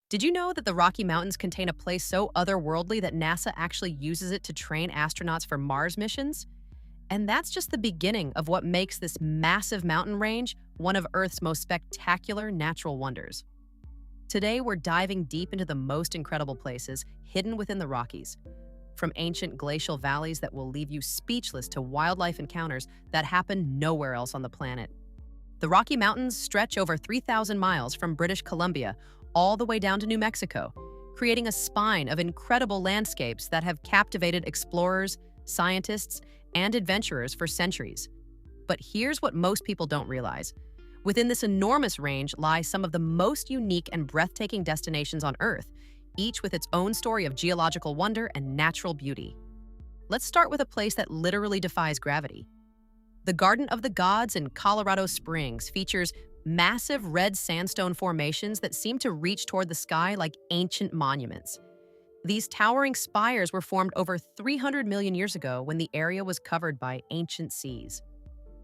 Did you know that the Rocky Mountains contain a place so otherworldly that NASA actually uses it to train astronauts for Mars missions? And that's just the beginning of what makes this massive mountain range one of Earth's most spectacular natural wonders. Today, we're diving deep into the most incredible places hidden within the Rockies, from ancient glacial valleys that will leave you speechless to wildlife encounters that happen nowhere else on the planet. The Rocky Mountains stretch over 3,000 miles from British Columbia all the way down to New Mexico, creating a spine of incredible landscapes that have captivated explorers, scientists, and adventurers for centuries. But here's what most people don't realize. Within this enormous range lie some of the most unique and breathtaking destinations on Earth, each with its own story of geological wonder and natural beauty. Let's start with a place that literally defies gravity. The Garden of the Gods in Colorado Springs features massive red sandstone formations that seem to reach toward the sky like ancient monuments. These towering spires were formed over 300 million years ago when the area was covered by ancient seas.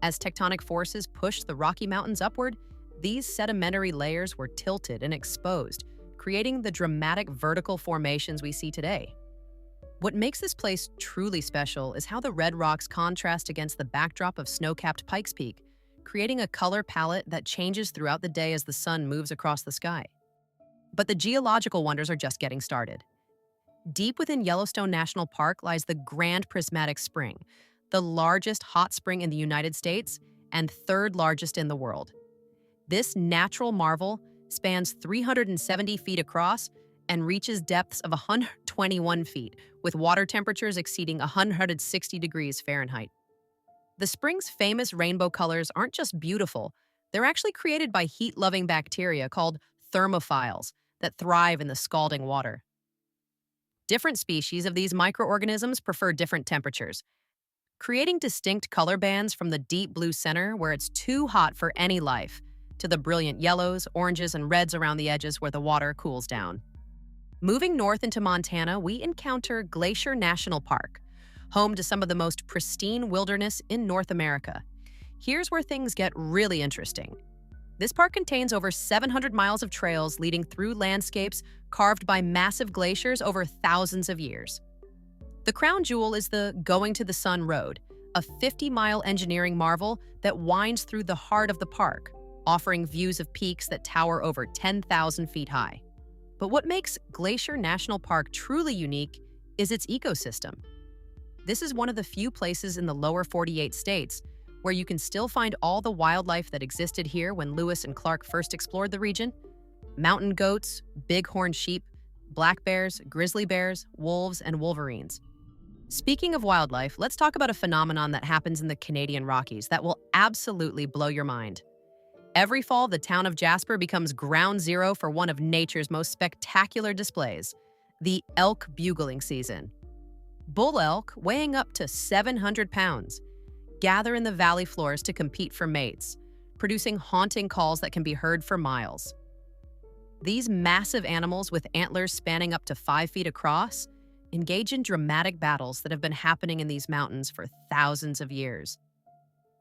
As tectonic forces pushed the Rocky Mountains upward, these sedimentary layers were tilted and exposed, creating the dramatic vertical formations we see today. What makes this place truly special is how the red rocks contrast against the backdrop of snow-capped Pikes Peak, creating a color palette that changes throughout the day as the sun moves across the sky. But the geological wonders are just getting started. Deep within Yellowstone National Park lies the Grand Prismatic Spring, the largest hot spring in the United States and third largest in the world. This natural marvel spans 370 feet across and reaches depths of 121 feet, with water temperatures exceeding 160 degrees Fahrenheit. The spring's famous rainbow colors aren't just beautiful, they're actually created by heat-loving bacteria called thermophiles that thrive in the scalding water. Different species of these microorganisms prefer different temperatures, creating distinct color bands from the deep blue center where it's too hot for any life, to the brilliant yellows, oranges, and reds around the edges where the water cools down. Moving north into Montana, we encounter Glacier National Park, home to some of the most pristine wilderness in North America. Here's where things get really interesting. This park contains over 700 miles of trails leading through landscapes carved by massive glaciers over thousands of years. The crown jewel is the Going to the Sun Road, a 50-mile engineering marvel that winds through the heart of the park, offering views of peaks that tower over 10,000 feet high. But what makes Glacier National Park truly unique is its ecosystem. This is one of the few places in the lower 48 states where you can still find all the wildlife that existed here when Lewis and Clark first explored the region. Mountain goats, bighorn sheep, black bears, grizzly bears, wolves, and wolverines. Speaking of wildlife, let's talk about a phenomenon that happens in the Canadian Rockies that will absolutely blow your mind. Every fall, the town of Jasper becomes ground zero for one of nature's most spectacular displays, the elk bugling season. Bull elk, weighing up to 700 pounds, gather in the valley floors to compete for mates, producing haunting calls that can be heard for miles. These massive animals with antlers spanning up to 5 feet across engage in dramatic battles that have been happening in these mountains for thousands of years.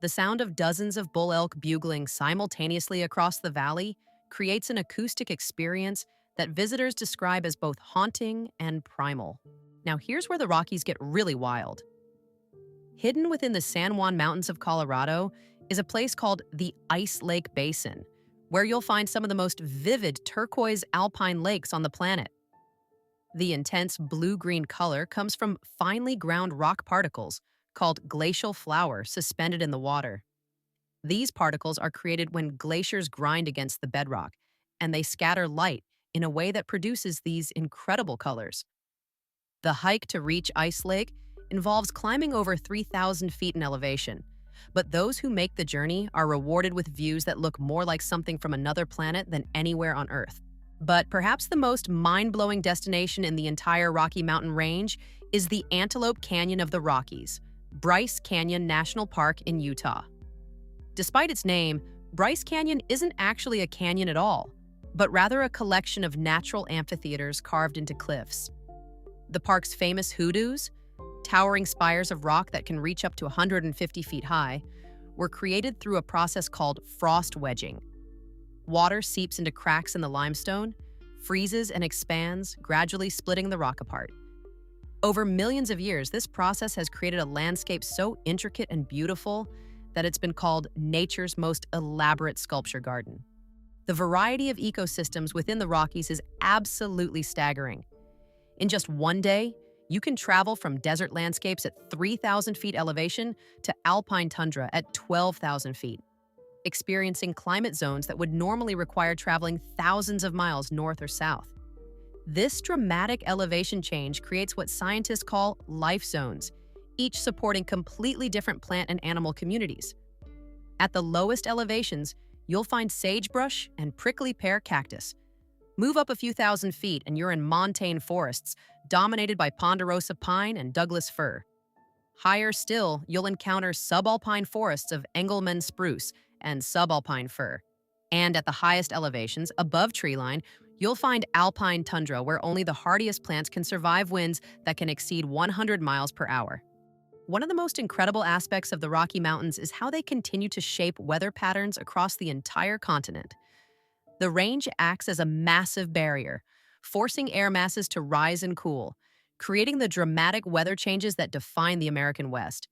The sound of dozens of bull elk bugling simultaneously across the valley creates an acoustic experience that visitors describe as both haunting and primal. Now, here's where the Rockies get really wild. Hidden within the San Juan Mountains of Colorado is a place called the Ice Lake Basin, where you'll find some of the most vivid turquoise alpine lakes on the planet. The intense blue-green color comes from finely ground rock particles called glacial flour suspended in the water. These particles are created when glaciers grind against the bedrock, and they scatter light in a way that produces these incredible colors. The hike to reach Ice Lake involves climbing over 3,000 feet in elevation, but those who make the journey are rewarded with views that look more like something from another planet than anywhere on Earth. But perhaps the most mind-blowing destination in the entire Rocky Mountain range is the Antelope Canyon of the Rockies, Bryce Canyon National Park in Utah. Despite its name, Bryce Canyon isn't actually a canyon at all, but rather a collection of natural amphitheaters carved into cliffs. The park's famous hoodoos, towering spires of rock that can reach up to 150 feet high, were created through a process called frost wedging. Water seeps into cracks in the limestone, freezes and expands, gradually splitting the rock apart. Over millions of years, this process has created a landscape so intricate and beautiful that it's been called nature's most elaborate sculpture garden. The variety of ecosystems within the Rockies is absolutely staggering. In just one day, you can travel from desert landscapes at 3,000 feet elevation to alpine tundra at 12,000 feet, experiencing climate zones that would normally require traveling thousands of miles north or south. This dramatic elevation change creates what scientists call life zones, each supporting completely different plant and animal communities. At the lowest elevations, you'll find sagebrush and prickly pear cactus. Move up a few thousand feet and you're in montane forests dominated by ponderosa pine and Douglas fir. Higher still, you'll encounter subalpine forests of Engelmann spruce and subalpine fir. And at the highest elevations, above treeline, you'll find alpine tundra where only the hardiest plants can survive winds that can exceed 100 miles per hour. One of the most incredible aspects of the Rocky Mountains is how they continue to shape weather patterns across the entire continent. The range acts as a massive barrier, forcing air masses to rise and cool, creating the dramatic weather changes that define the American West.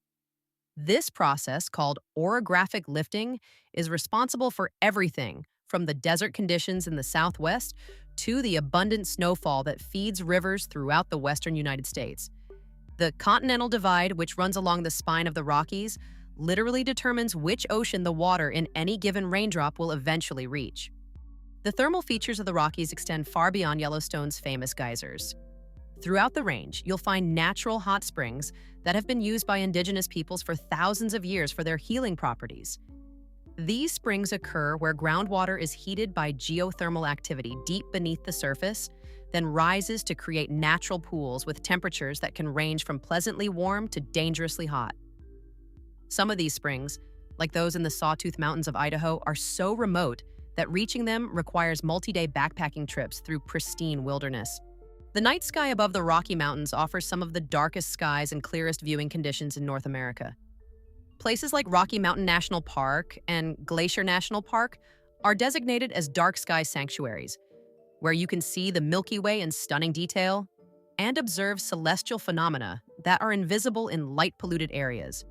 This process, called orographic lifting, is responsible for everything from the desert conditions in the Southwest to the abundant snowfall that feeds rivers throughout the western United States. The Continental Divide, which runs along the spine of the Rockies, literally determines which ocean the water in any given raindrop will eventually reach. The thermal features of the Rockies extend far beyond Yellowstone's famous geysers. Throughout the range, you'll find natural hot springs that have been used by indigenous peoples for thousands of years for their healing properties. These springs occur where groundwater is heated by geothermal activity deep beneath the surface, then rises to create natural pools with temperatures that can range from pleasantly warm to dangerously hot. Some of these springs, like those in the Sawtooth Mountains of Idaho, are so remote that reaching them requires multi-day backpacking trips through pristine wilderness. The night sky above the Rocky Mountains offers some of the darkest skies and clearest viewing conditions in North America. Places like Rocky Mountain National Park and Glacier National Park are designated as dark sky sanctuaries, where you can see the Milky Way in stunning detail and observe celestial phenomena that are invisible in light-polluted areas.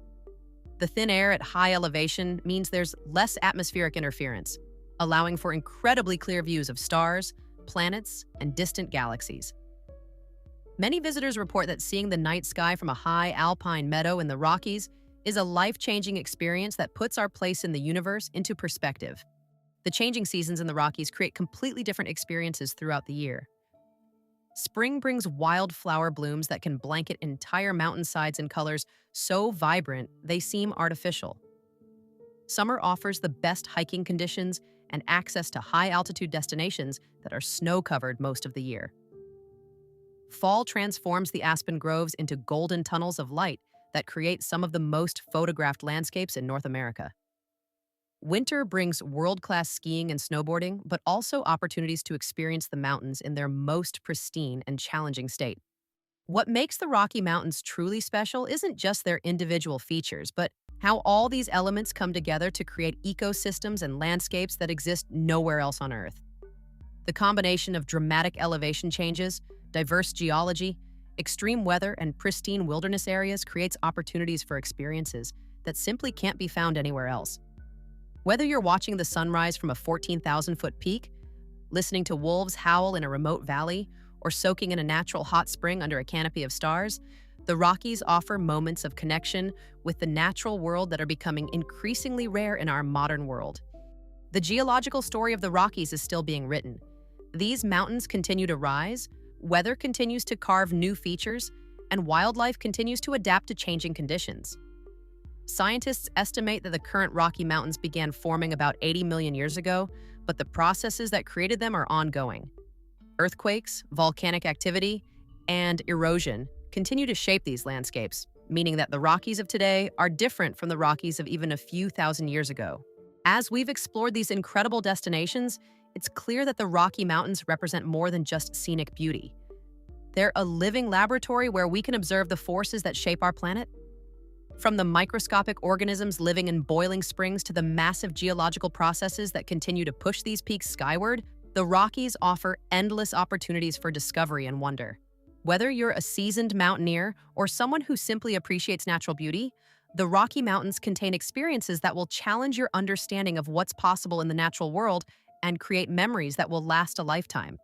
The thin air at high elevation means there's less atmospheric interference, allowing for incredibly clear views of stars, planets, and distant galaxies. Many visitors report that seeing the night sky from a high alpine meadow in the Rockies is a life-changing experience that puts our place in the universe into perspective. The changing seasons in the Rockies create completely different experiences throughout the year. Spring brings wildflower blooms that can blanket entire mountainsides in colors so vibrant they seem artificial. Summer offers the best hiking conditions and access to high-altitude destinations that are snow-covered most of the year. Fall transforms the aspen groves into golden tunnels of light that create some of the most photographed landscapes in North America. Winter brings world-class skiing and snowboarding, but also opportunities to experience the mountains in their most pristine and challenging state. What makes the Rocky Mountains truly special isn't just their individual features, but how all these elements come together to create ecosystems and landscapes that exist nowhere else on Earth. The combination of dramatic elevation changes, diverse geology, extreme weather, and pristine wilderness areas creates opportunities for experiences that simply can't be found anywhere else. Whether you're watching the sunrise from a 14,000-foot peak, listening to wolves howl in a remote valley, or soaking in a natural hot spring under a canopy of stars, the Rockies offer moments of connection with the natural world that are becoming increasingly rare in our modern world. The geological story of the Rockies is still being written. These mountains continue to rise, weather continues to carve new features, and wildlife continues to adapt to changing conditions. Scientists estimate that the current Rocky Mountains began forming about 80 million years ago, but the processes that created them are ongoing. Earthquakes, volcanic activity, and erosion continue to shape these landscapes, meaning that the Rockies of today are different from the Rockies of even a few thousand years ago. As we've explored these incredible destinations, it's clear that the Rocky Mountains represent more than just scenic beauty. They're a living laboratory where we can observe the forces that shape our planet. From the microscopic organisms living in boiling springs to the massive geological processes that continue to push these peaks skyward, The Rockies offer endless opportunities for discovery and wonder. Whether you're a seasoned mountaineer or someone who simply appreciates natural beauty, the Rocky Mountains contain experiences that will challenge your understanding of what's possible in the natural world and create memories that will last a lifetime.